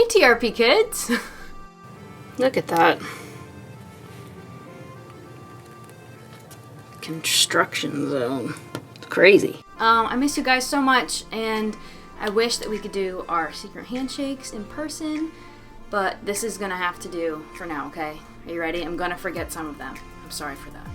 Hey, TRP Kids! Look at that. Construction zone. It's crazy. I miss you guys so much, and I wish that we could do our secret handshakes in person, but this is gonna have to do for now, okay? Are you ready? I'm gonna forget some of them. I'm sorry for that.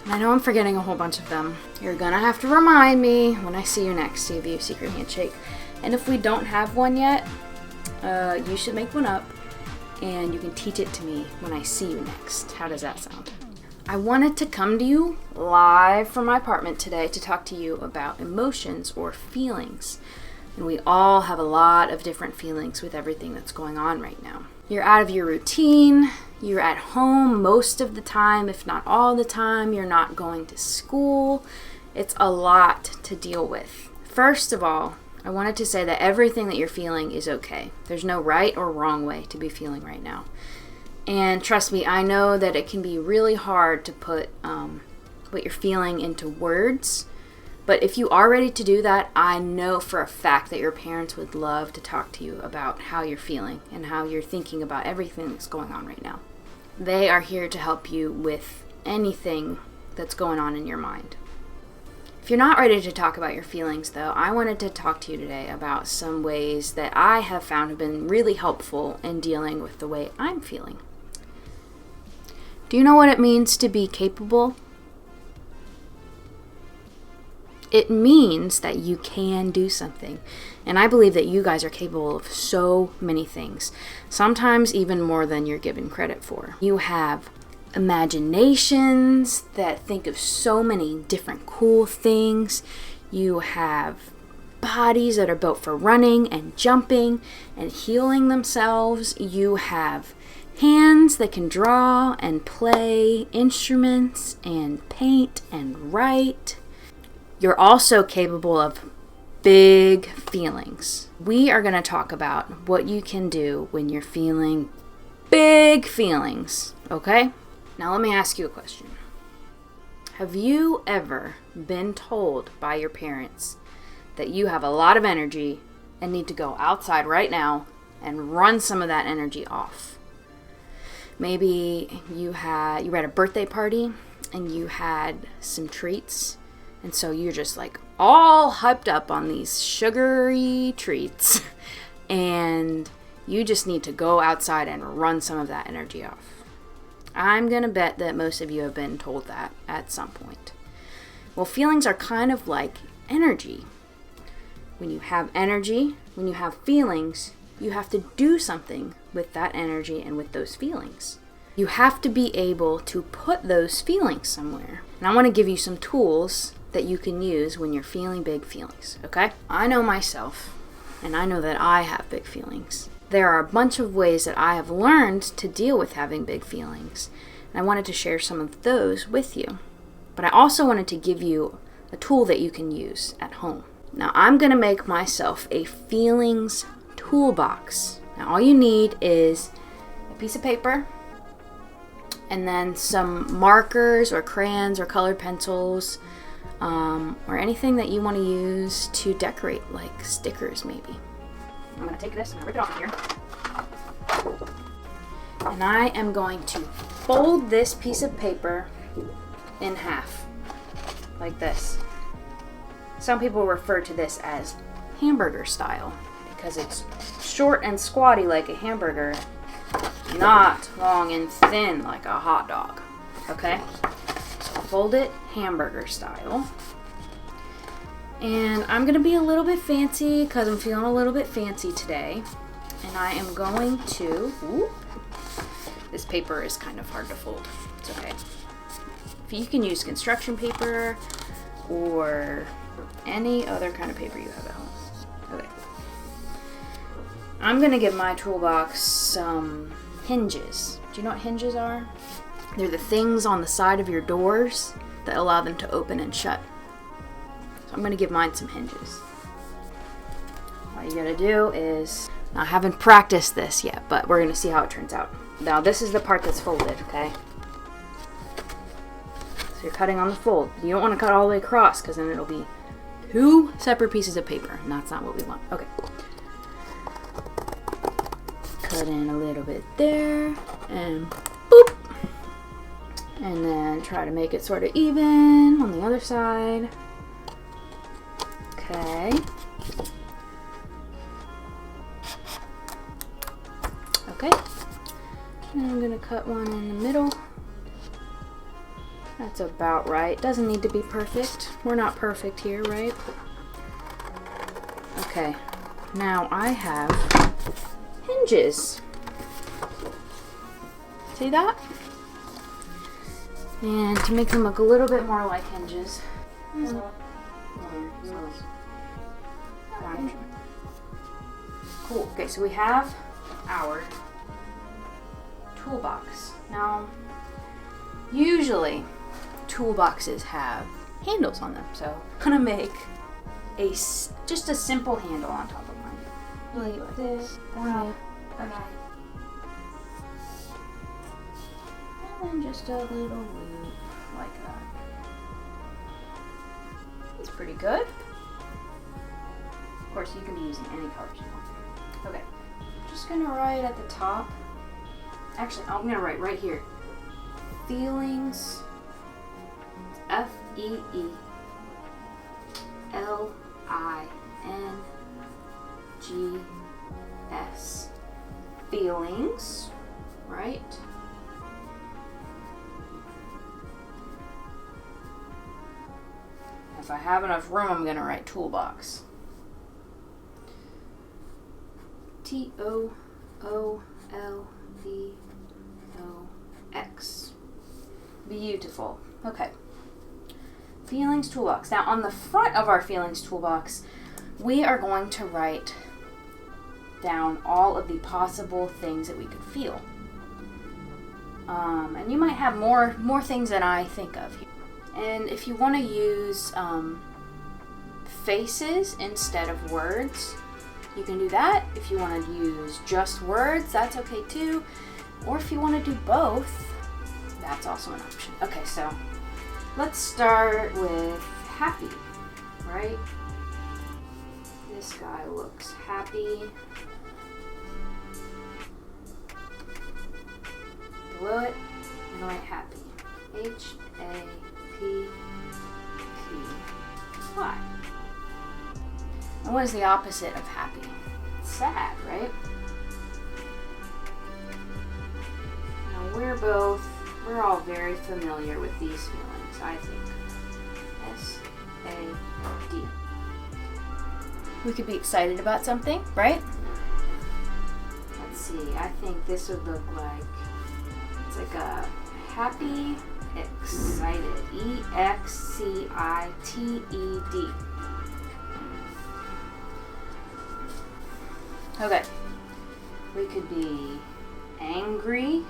I know I'm forgetting a whole bunch of them. You're gonna have to remind me when I see you next to give you a secret handshake. And if we don't have one yet, you should make one up and you can teach it to me when I see you next. How does that sound? I wanted to come to you live from my apartment today to talk to you about emotions or feelings. And we all have a lot of different feelings with everything that's going on right now. You're out of your routine. You're at home most of the time, if not all the time. You're not going to school. It's a lot to deal with. First of all, I wanted to say that everything that you're feeling is okay. There's no right or wrong way to be feeling right now. And trust me, I know that it can be really hard to put what you're feeling into words. But if you are ready to do that, I know for a fact that your parents would love to talk to you about how you're feeling and how you're thinking about everything that's going on right now. They are here to help you with anything that's going on in your mind. If you're not ready to talk about your feelings, though, I wanted to talk to you today about some ways that I have found have been really helpful in dealing with the way I'm feeling. Do you know what it means to be capable? It means that you can do something. And I believe that you guys are capable of so many things. Sometimes even more than you're given credit for. You have imaginations that think of so many different cool things. You have bodies that are built for running and jumping and healing themselves. You have hands that can draw and play instruments and paint and write. You're also capable of big feelings. We are going to talk about what you can do when you're feeling big feelings, okay? Now let me ask you a question. Have you ever been told by your parents that you have a lot of energy and need to go outside right now and run some of that energy off? Maybe you were at a birthday party and you had some treats. And so you're just like all hyped up on these sugary treats and you just need to go outside and run some of that energy off. I'm going to bet that most of you have been told that at some point. Well, feelings are kind of like energy. When you have energy, when you have feelings, you have to do something with that energy and with those feelings. You have to be able to put those feelings somewhere. And I want to give you some tools that you can use when you're feeling big feelings, okay? I know myself, and I know that I have big feelings. There are a bunch of ways that I have learned to deal with having big feelings, and I wanted to share some of those with you. But I also wanted to give you a tool that you can use at home. Now, I'm going to make myself a feelings toolbox. Now, all you need is a piece of paper, and then some markers or crayons or colored pencils, or anything that you want to use to decorate, like stickers maybe. I'm going to take this and rip it off here. And I am going to fold this piece of paper in half, like this. Some people refer to this as hamburger style because it's short and squatty like a hamburger, not long and thin like a hot dog. Okay? So fold it hamburger style. And I'm going to be a little bit fancy because I'm feeling a little bit fancy today. And I am going to... This paper is kind of hard to fold. It's okay. You can use construction paper or any other kind of paper you have at home. Okay. I'm going to give my toolbox some hinges. Do you know what hinges are? They're the things on the side of your doors that allow them to open and shut. So I'm going to give mine some hinges. All you got to do is, I haven't practiced this yet, but we're going to see how it turns out. Now this is the part that's folded, okay? So you're cutting on the fold. You don't want to cut all the way across because then it'll be 2 separate pieces of paper, and that's not what we want. Okay. Cut in a little bit there, and boop! And then try to make it sort of even on the other side. Okay. Okay. And I'm gonna cut one in the middle. That's about right. Doesn't need to be perfect. We're not perfect here, right? Okay. Now I have hinges. See that? And to make them look a little bit more like hinges. Cool. Okay, so we have our toolbox. Now, usually toolboxes have handles on them, so I'm gonna make just a simple handle on top of mine. Like this. Okay. And then just a little loop like that. That's pretty good. Of course, you can be using any colors you want. Okay, I'm just gonna write at the top. Actually, I'm gonna write right here. Feelings. Feelings. Feelings, right? If I have enough room, I'm gonna write toolbox. Toolbox. Beautiful. Okay. Feelings toolbox. Now on the front of our feelings toolbox, we are going to write down all of the possible things that we could feel. And you might have more things than I think of here. And if you want to use faces instead of words, you can do that. If you want to use just words, that's okay too. Or if you want to do both, that's also an option. Okay, so let's start with happy, right? This guy looks happy. Below it, I'm going to write happy. H-A-P-P-Y. And what is the opposite of happy? Sad, right? Now we're all very familiar with these feelings, I think. S-A-D. We could be excited about something, right? Let's see, I think this would look like, it's like a happy, excited. E-X-C-I-T-E-D. Okay. We could be angry.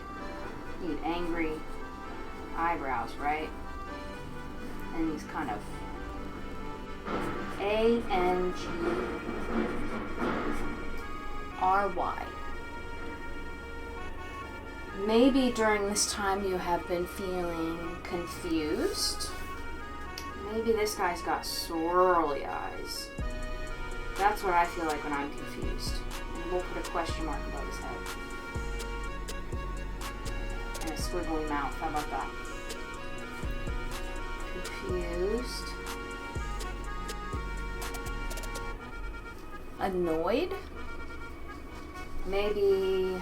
Need angry eyebrows, right? And these kind of A-N-G-R-Y. Maybe during this time you have been feeling confused. Maybe this guy's got swirly eyes. That's what I feel like when I'm confused. And we'll put a question mark above his head. And a squiggly mouth. How about that? Confused. Annoyed. Maybe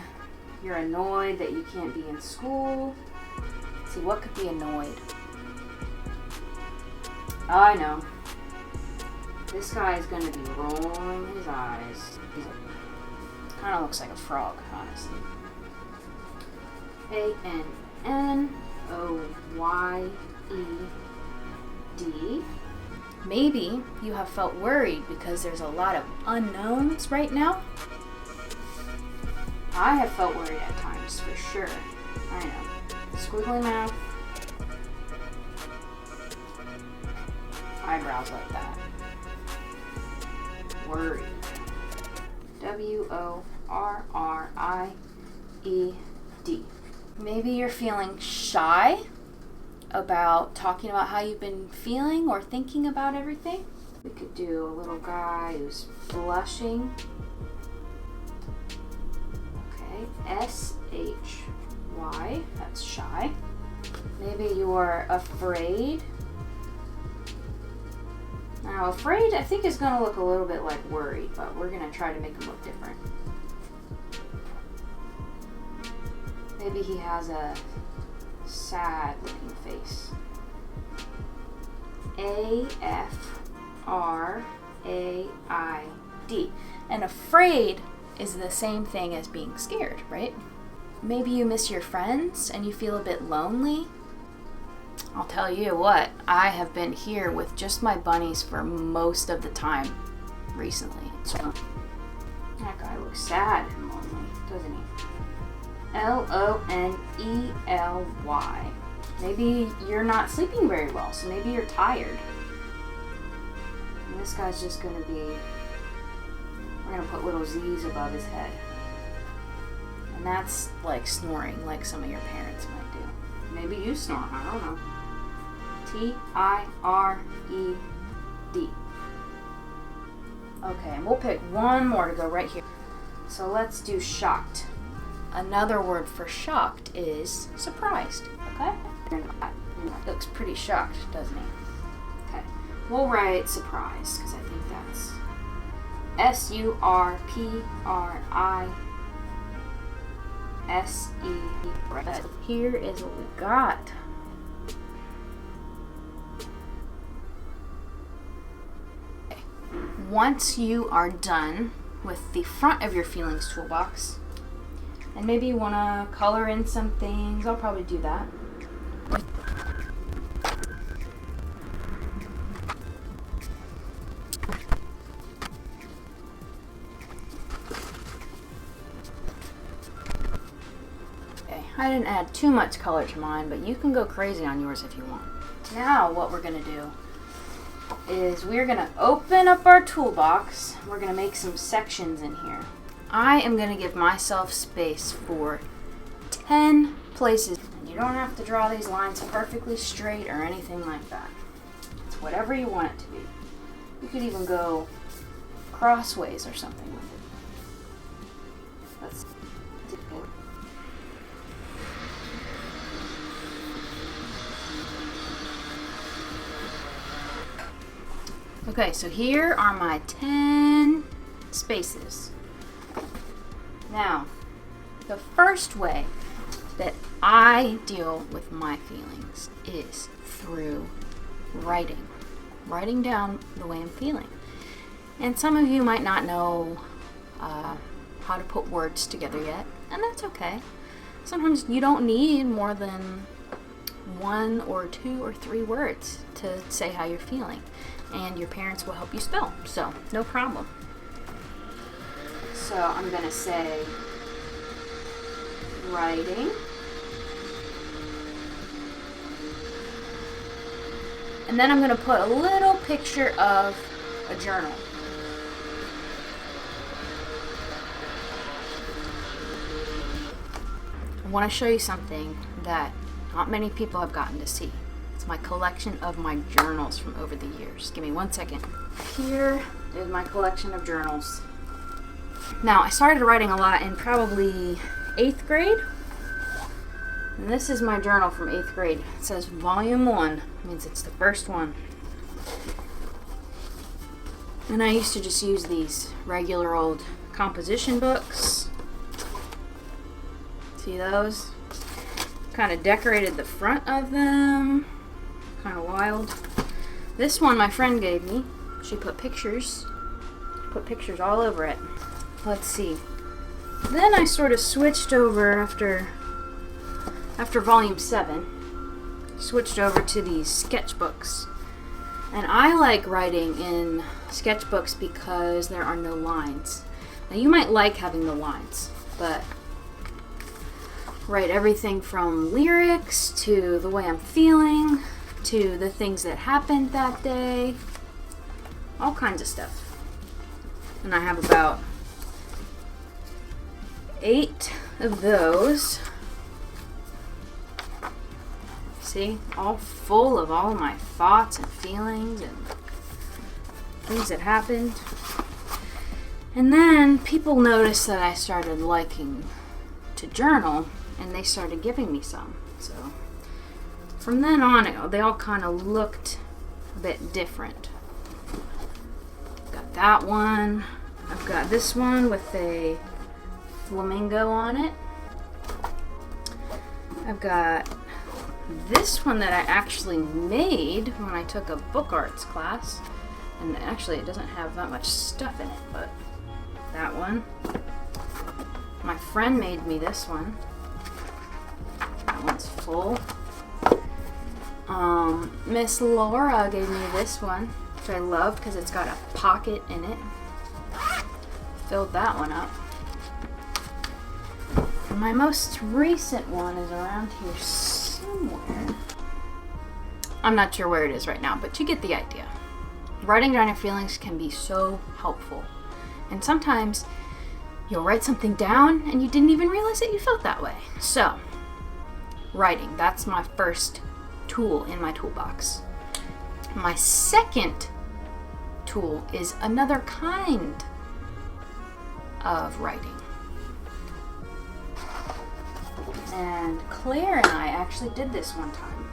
you're annoyed that you can't be in school. Let's see, what could be annoyed? Oh, I know. This guy is going to be rolling his eyes. Kind of looks like a frog, honestly. A-N-N-O-Y-E-D. Maybe you have felt worried because there's a lot of unknowns right now. I have felt worried at times, for sure. I know. Squiggly mouth. Eyebrows like that. Worried. W-O-R-R-I-E-D. D. Maybe you're feeling shy about talking about how you've been feeling or thinking about everything. We could do a little guy who's blushing. Okay, S-H-Y, that's shy. Maybe you're afraid. Now, afraid, I think, is going to look a little bit like worried, but we're going to try to make him look different. Maybe he has a sad-looking face. A-F-R-A-I-D. And afraid is the same thing as being scared, right? Maybe you miss your friends and you feel a bit lonely. I'll tell you what, I have been here with just my bunnies for most of the time recently. So, that guy looks sad and lonely, doesn't he? L-O-N-E-L-Y. Maybe you're not sleeping very well, so maybe you're tired. And this guy's just going to be, we're going to put little Z's above his head. And that's like snoring, like some of your parents might do. Maybe you snore, I don't know. T-I-R-E-D. Okay, and we'll pick one more to go right here. So let's do shocked. Another word for shocked is surprised, okay? He looks pretty shocked, doesn't he? Okay, we'll write surprised, because I think that's S-U-R-P-R-I-S-E. Here is what we got. Okay. Once you are done with the front of your feelings toolbox, and maybe you want to color in some things, I'll probably do that. I didn't add too much color to mine, but you can go crazy on yours if you want. Now what we're going to do is we're going to open up our toolbox. We're going to make some sections in here. I am going to give myself space for 10 places. And you don't have to draw these lines perfectly straight or anything like that. It's whatever you want it to be. You could even go crossways or something with it. Let's do it. Okay, so here are my 10 spaces. Now, the first way that I deal with my feelings is through writing. Writing down the way I'm feeling. And some of you might not know how to put words together yet, and that's okay. Sometimes you don't need more than 1 or 2 or 3 words to say how you're feeling. And your parents will help you spell, so no problem. So I'm going to say writing. And then I'm going to put a little picture of a journal. I want to show you something that not many people have gotten to see. It's my collection of my journals from over the years. Give me 1 second. Here is my collection of journals. Now, I started writing a lot in probably 8th grade. And this is my journal from 8th grade. It says volume 1. Means it's the first one. And I used to just use these regular old composition books. See those? Kind of decorated the front of them. Kind of wild. This one my friend gave me. She put pictures all over it. Let's see. Then I sort of switched over after volume 7. Switched over to these sketchbooks. And I like writing in sketchbooks because there are no lines. Now you might like having the lines, but write everything from lyrics to the way I'm feeling to the things that happened that day. All kinds of stuff. And I have about 8 of those. See? All full of all my thoughts and feelings and things that happened. And then people noticed that I started liking to journal, and they started giving me some. So from then on, they all kind of looked a bit different. Got that one. I've got this one with a flamingo on it. I've got this one that I actually made when I took a book arts class. And actually it doesn't have that much stuff in it, but that one. My friend made me this one. That one's full. Miss Laura gave me this one, which I love because it's got a pocket in it. Filled that one up. And my most recent one is around here somewhere. I'm not sure where it is right now, but you get the idea. Writing down your feelings can be so helpful. And sometimes you'll write something down and you didn't even realize that you felt that way. So, writing, that's my first tool in my toolbox. My second tool is another kind of writing. And Claire and I actually did this one time.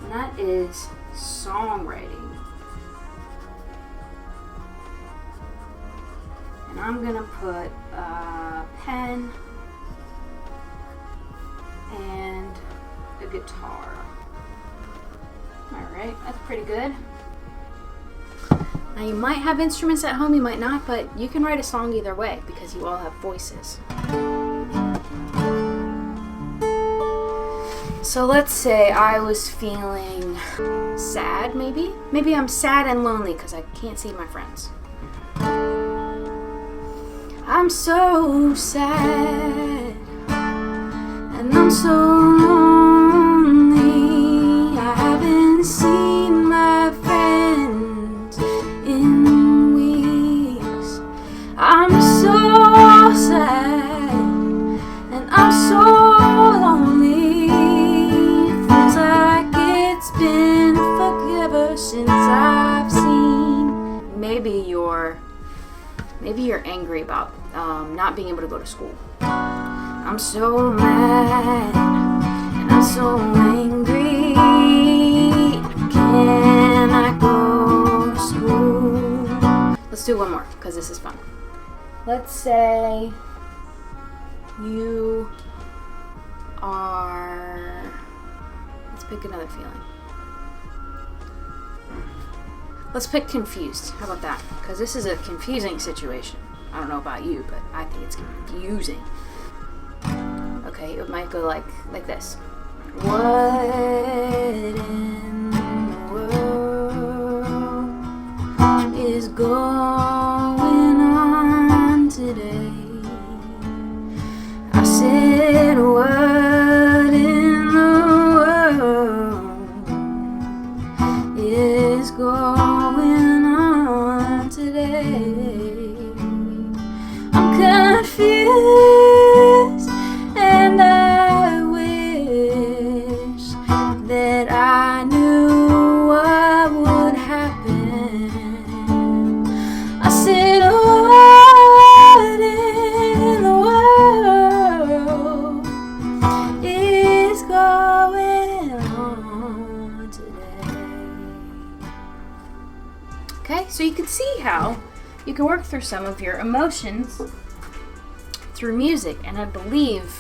And that is songwriting. And I'm gonna put a pen and a guitar. Alright, that's pretty good. Now you might have instruments at home, you might not, but you can write a song either way because you all have voices. So let's say I was feeling sad, maybe? Maybe I'm sad and lonely because I can't see my friends. I'm so sad, and I'm so lonely. I haven't seen my friends in weeks. I'm so sad, and I'm so lonely. Feels like it's been forever since I've seen. Maybe you're angry about not being able to go to school. I'm so mad and I'm so angry. Can I go to school? Let's do one more because this is fun. Let's say you are... Let's pick another feeling. Let's pick confused. How about that? Because this is a confusing situation. I don't know about you, but I think it's confusing. Okay, it might go like this. What in the world is going on today? I said, what in the world is going on today? I'm confused and I wish that I knew what would happen. I said, what in the world is going on today? Okay, so you can see how you can work through some of your emotions through music, and I believe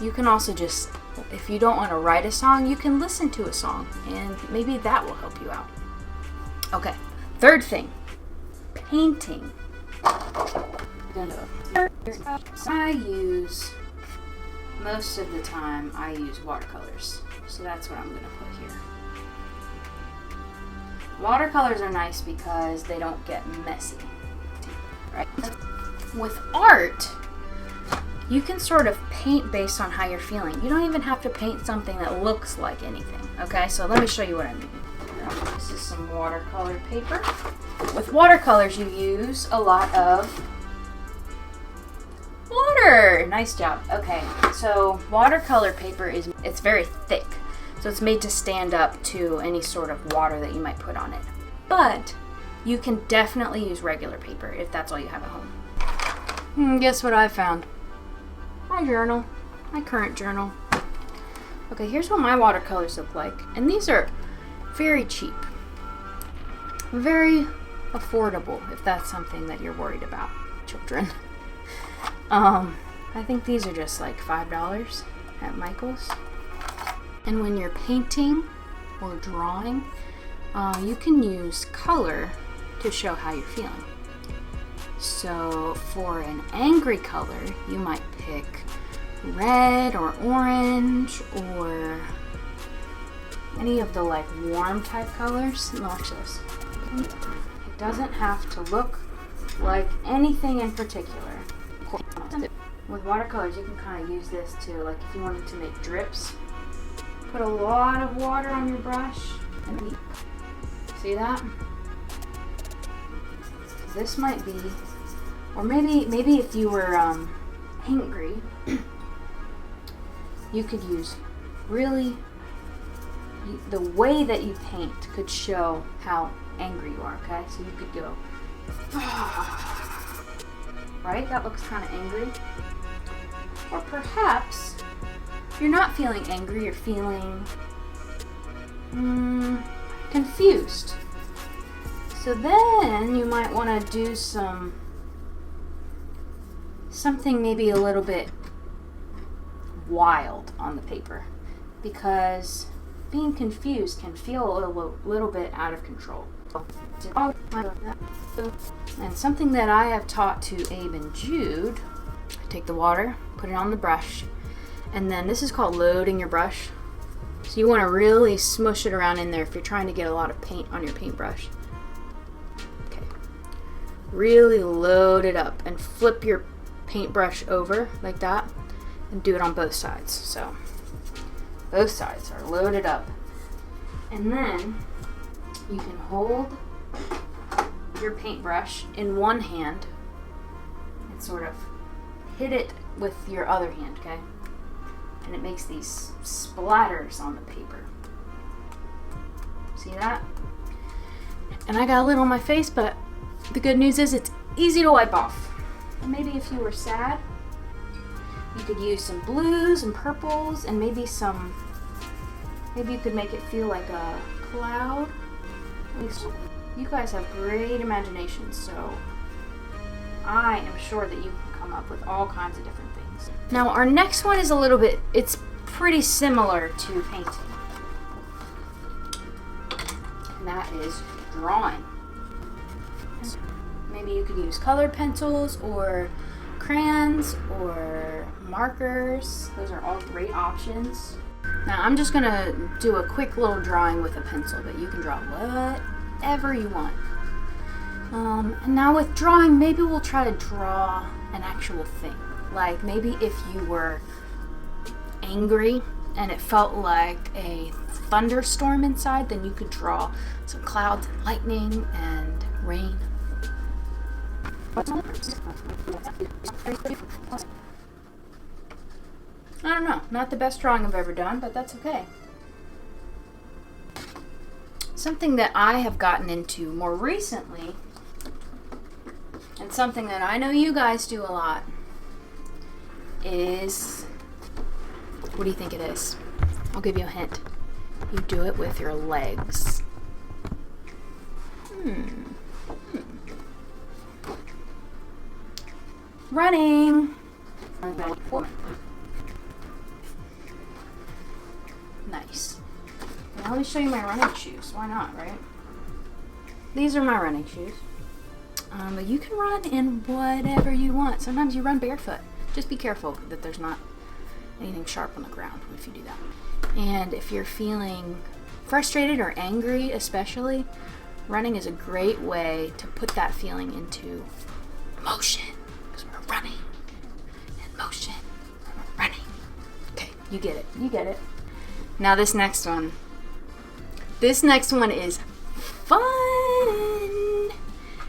you can also just, if you don't want to write a song, you can listen to a song, and maybe that will help you out. Okay, third thing, painting. Most of the time, I use watercolors, so that's what I'm going to put here. Watercolors are nice because they don't get messy. Right? With art, you can sort of paint based on how you're feeling. You don't even have to paint something that looks like anything. Okay, so let me show you what I mean. This is some watercolor paper. With watercolors, you use a lot of water. Nice job. Okay, so watercolor paper it's very thick. So it's made to stand up to any sort of water that you might put on it. But you can definitely use regular paper if that's all you have at home. Guess what I found? My journal. My current journal. Okay, here's what my watercolors look like. And these are very cheap. Very affordable if that's something that you're worried about, children. I think these are just like $5 at Michael's. And when you're painting or drawing, you can use color to show how you're feeling. So for an angry color, you might pick red or orange or any of the like warm type colors. Watch this. It doesn't have to look like anything in particular. With watercolors, you can kind of use this to, like, if you wanted to make drips, put a lot of water on your brush and see that? This might be, or maybe if you were angry, you could use really, the way that you paint could show how angry you are, okay? So you could go, right? That looks kind of angry. Or perhaps you're not feeling angry, you're feeling confused. So then you might want to do something maybe a little bit wild on the paper, because being confused can feel a little bit out of control. And something that I have taught to Abe and Jude, take the water, put it on the brush, and then this is called loading your brush. So you want to really smush it around in there if you're trying to get a lot of paint on your paintbrush. Okay. Really load it up and flip your paintbrush over like that and do it on both sides. So both sides are loaded up. And then you can hold your paintbrush in one hand and sort of hit it with your other hand, okay? And it makes these splatters on the paper. See that? And I got a little on my face, but the good news is it's easy to wipe off. And maybe if you were sad, you could use some blues and purples and maybe you could make it feel like a cloud. You guys have great imaginations, so I am sure that you can come up with all kinds of different things. Now our next one is it's pretty similar to painting. And that is drawing. Maybe you could use colored pencils or crayons or markers. Those are all great options. Now I'm just gonna do a quick little drawing with a pencil, but you can draw whatever you want. And now with drawing, maybe we'll try to draw an actual thing. Like maybe if you were angry and it felt like a thunderstorm inside, then you could draw some clouds and lightning and rain. I don't know, not the best drawing I've ever done, but that's okay. Something that I have gotten into more recently, and something that I know you guys do a lot, is, what do you think it is? I'll give you a hint. You do it with your legs. Running. Nice. Now let me show you my running shoes. Why not, right? These are my running shoes. But you can run in whatever you want. Sometimes you run barefoot. Just be careful that there's not anything sharp on the ground if you do that. And if you're feeling frustrated or angry especially, running is a great way to put that feeling into motion. Because we're running in motion. We're running. Okay, you get it. You get it. Now this next one. This next one is fun.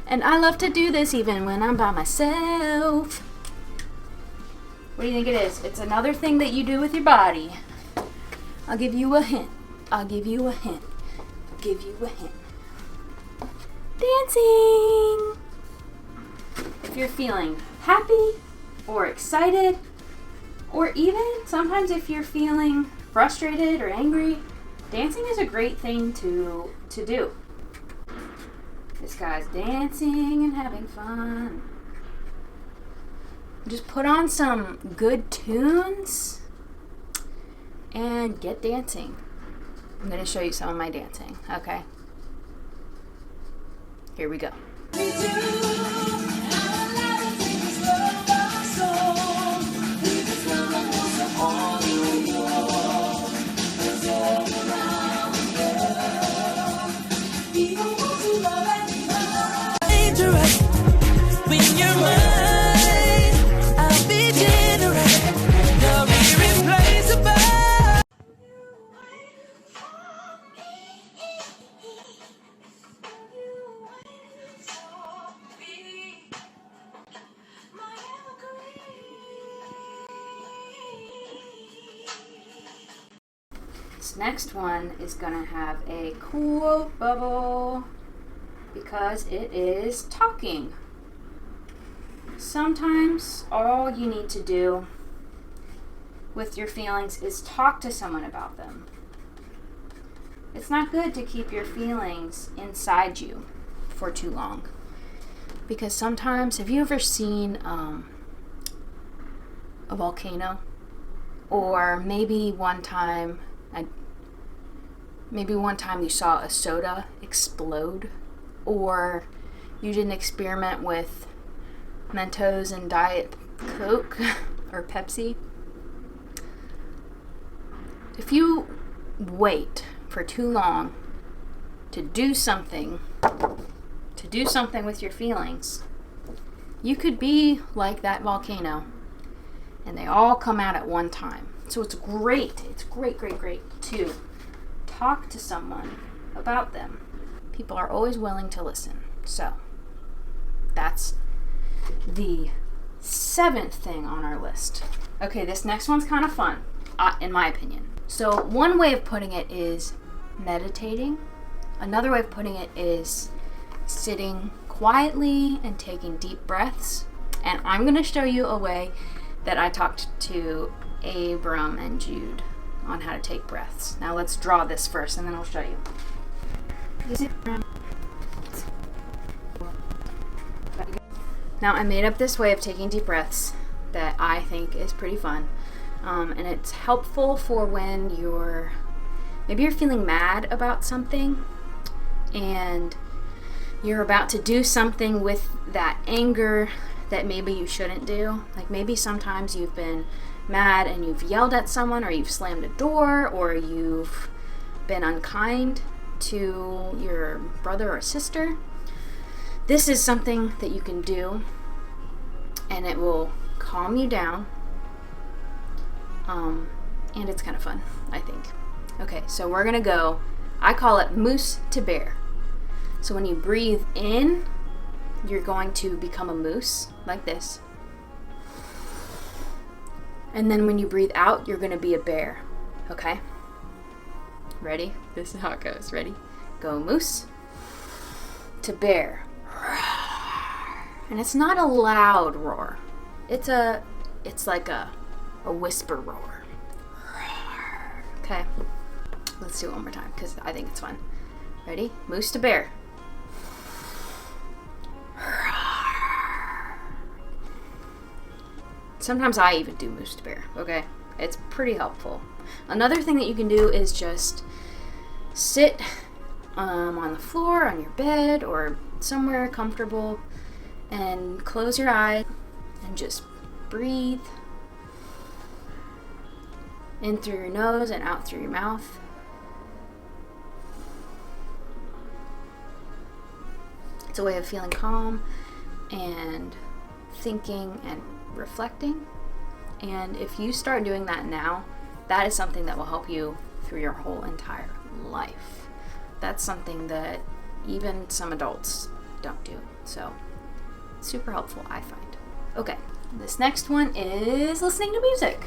And I love to do this even when I'm by myself. What do you think it is? It's another thing that you do with your body. I'll give you a hint. I'll give you a hint. Dancing! If you're feeling happy or excited, or even sometimes if you're feeling frustrated or angry, dancing is a great thing to do. This guy's dancing and having fun. Just put on some good tunes and get dancing. I'm going to show you some of my dancing, okay? Here we go. When you're mine, I'll be generous. You'll be irreplaceable. This next one is gonna have a cool bubble because it is talking. Sometimes all you need to do with your feelings is talk to someone about them. It's not good to keep your feelings inside you for too long. Because sometimes, have you ever seen a volcano? Or maybe one time you saw a soda explode? Or you did an experiment with Mentos and Diet Coke or Pepsi. If you wait for too long to do something with your feelings, you could be like that volcano and they all come out at one time. So it's great to talk to someone about them. People are always willing to listen. So that's the 7th thing on our list. Okay, this next one's kind of fun, in my opinion. So one way of putting it is meditating. Another way of putting it is sitting quietly and taking deep breaths. And I'm going to show you a way that I talked to Abram and Jude on how to take breaths. Now let's draw this first and then I'll show you. Now I made up this way of taking deep breaths that I think is pretty fun. And it's helpful for when maybe you're feeling mad about something and you're about to do something with that anger that maybe you shouldn't do. Like maybe sometimes you've been mad and you've yelled at someone, or you've slammed a door, or you've been unkind to your brother or sister. This is something that you can do and it will calm you down. And it's kind of fun, I think. Okay, so we're gonna go, I call it moose to bear. So when you breathe in, you're going to become a moose, like this. And then when you breathe out, you're gonna be a bear, okay? Ready? This is how it goes. Ready? Go moose to bear. And it's not a loud roar. It's like a whisper roar. Okay, let's do it one more time because I think it's fun. Ready? Moose to bear. Sometimes I even do moose to bear, okay? It's pretty helpful. Another thing that you can do is just sit on the floor, on your bed, or somewhere comfortable and close your eyes and just breathe in through your nose and out through your mouth. It's a way of feeling calm and thinking and reflecting. And if you start doing that now, that is something that will help you through your whole entire life. That's something that even some adults don't do. So, super helpful, I find. Okay, this next one is listening to music.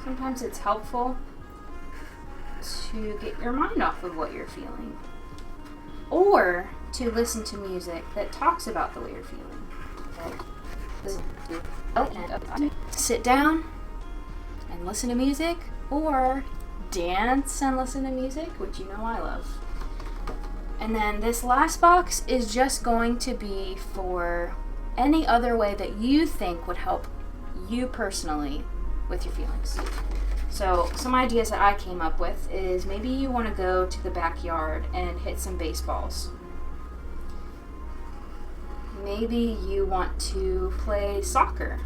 Sometimes it's helpful to get your mind off of what you're feeling, or to listen to music that talks about the way you're feeling. Sit down and listen to music, or dance and listen to music, which you know I love. And then this last box is just going to be for any other way that you think would help you personally with your feelings. So some ideas that I came up with is maybe you want to go to the backyard and hit some baseballs. Maybe you want to play soccer.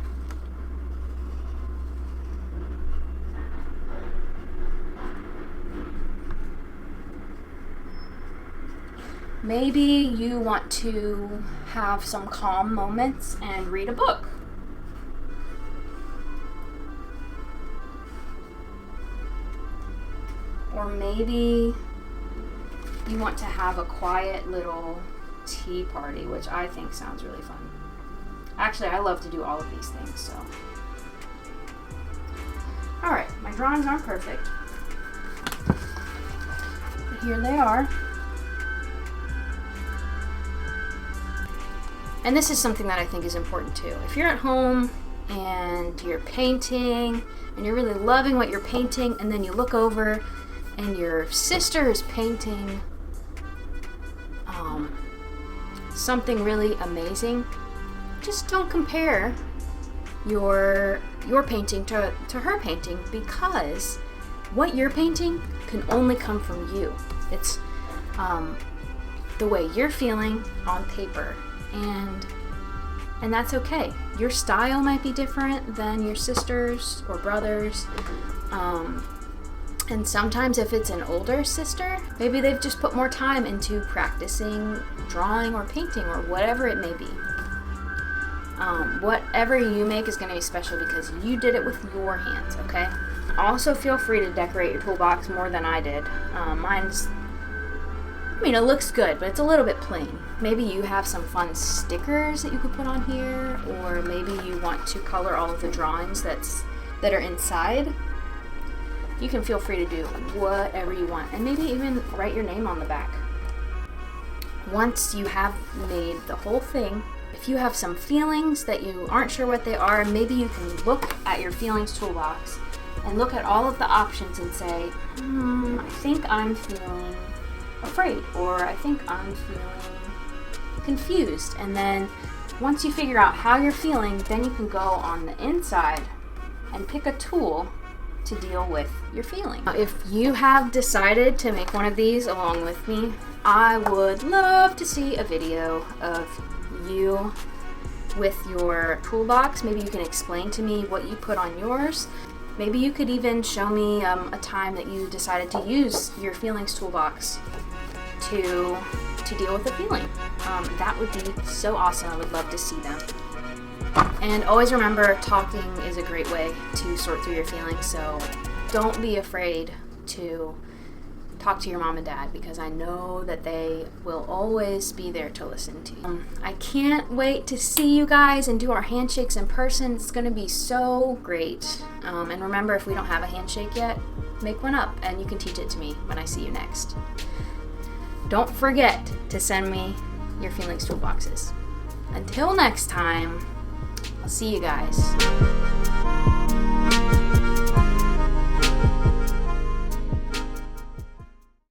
Maybe you want to have some calm moments and read a book. Or maybe you want to have a quiet little tea party, which I think sounds really fun. Actually, I love to do all of these things, so. Alright, my drawings aren't perfect, but here they are. And this is something that I think is important too. If you're at home and you're painting and you're really loving what you're painting, and then you look over and your sister is painting something really amazing, just don't compare your painting to her painting, because what you're painting can only come from you. It's the way you're feeling on paper, and that's okay. Your style might be different than your sister's or brother's. And sometimes if it's an older sister, maybe they've just put more time into practicing drawing or painting or whatever it may be. Whatever you make is going to be special because you did it with your hands, okay? Also, feel free to decorate your toolbox more than I did. Mine's, it looks good, but it's a little bit plain. Maybe you have some fun stickers that you could put on here, or maybe you want to color all of the drawings that are inside. You can feel free to do whatever you want, and maybe even write your name on the back. Once you have made the whole thing, if you have some feelings that you aren't sure what they are, maybe you can look at your feelings toolbox and look at all of the options and say, I think I'm feeling afraid, or I think I'm feeling confused. And then once you figure out how you're feeling, then you can go on the inside and pick a tool to deal with your feeling. If you have decided to make one of these along with me, I would love to see a video of you with your toolbox. Maybe you can explain to me what you put on yours. Maybe you could even show me a time that you decided to use your feelings toolbox to deal with a feeling. That would be so awesome. I would love to see them. And always remember, talking is a great way to sort through your feelings, so don't be afraid to talk to your mom and dad, because I know that they will always be there to listen to you. I can't wait to see you guys and do our handshakes in person. It's going to be so great. And remember, if we don't have a handshake yet, make one up, and you can teach it to me when I see you next. Don't forget to send me your feelings toolboxes. Until next time, I'll see you guys.